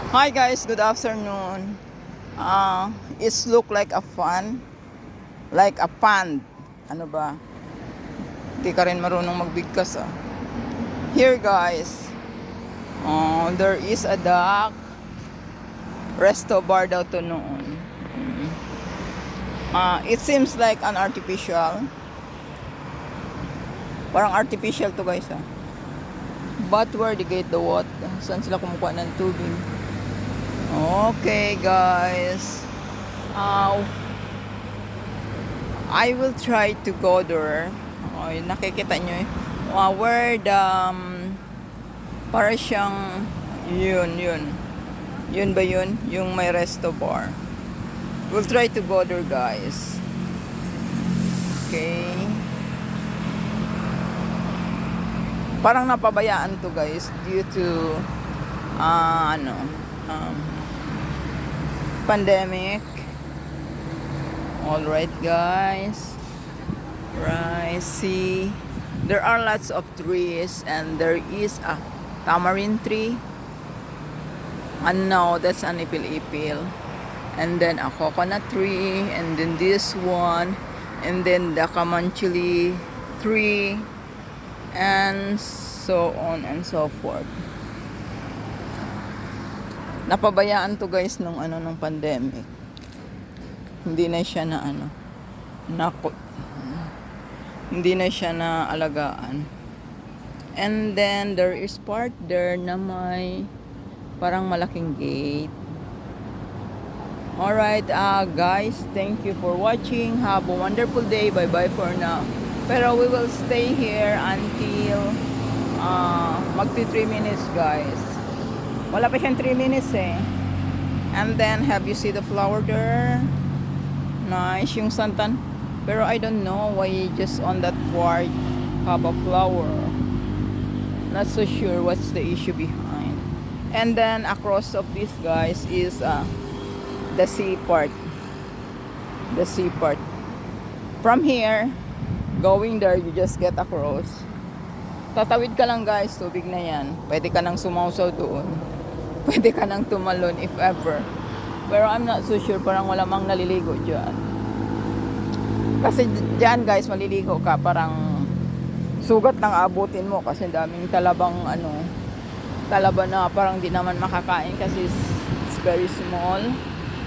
Hi guys, good afternoon. It's look like a fun, like a pond. Ano ba? Hindi ka rin marunong magbigkas ah. Here guys, there is a duck. Resto bar daw to noon. It seems like an artificial. Parang artificial to guys ah. But where they get the water? Saan sila kumukuha ng tubig? Okay guys. I will try to go there. Oh, nakikita nyo eh. Where the para siyang yun. Yun ba yun? Yung may resto bar. We'll try to go there guys. Okay. Parang napabayaan to guys due to pandemic. All right guys, right, see there are lots of trees and there is a tamarind tree, and no, that's an ipil-ipil, and then a coconut tree, and then this one, and then the kamanchili tree, and so on and so forth. Napabayaan to guys nung pandemic. Hindi na siya na hindi na siya na alagaan. And then there is part there na may parang malaking gate. Alright, guys, thank you for watching. Have a wonderful day. Bye bye for now. Pero we will stay here until magti 3 minutes guys. Wala pa siyang 3 minutes eh. And then, have you see the flower there? Nice, yung santan. Pero I don't know why just on that part have a flower. Not so sure what's the issue behind. And then, across of this, guys, is the sea part. The sea part. From here, going there, you just get across. Tatawid ka lang, guys. Tubig na yan. Pwede ka nang sumausaw doon. Pwede ka nang tumalon if ever. Pero I'm not so sure, parang wala mang naliligo dyan. Kasi dyan guys, maliligo ka, parang sugat lang abutin mo kasi daming talaba na parang di naman makakain kasi it's very small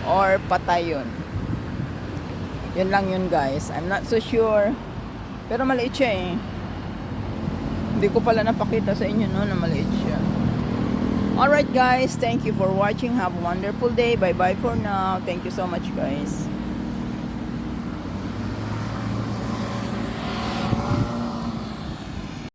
or patay yun. Yun lang yun guys. I'm not so sure. Pero maliit siya eh. Hindi ko pala napakita sa inyo no na maliit siya. Alright guys, thank you for watching. Have a wonderful day. Bye bye for now. Thank you so much guys.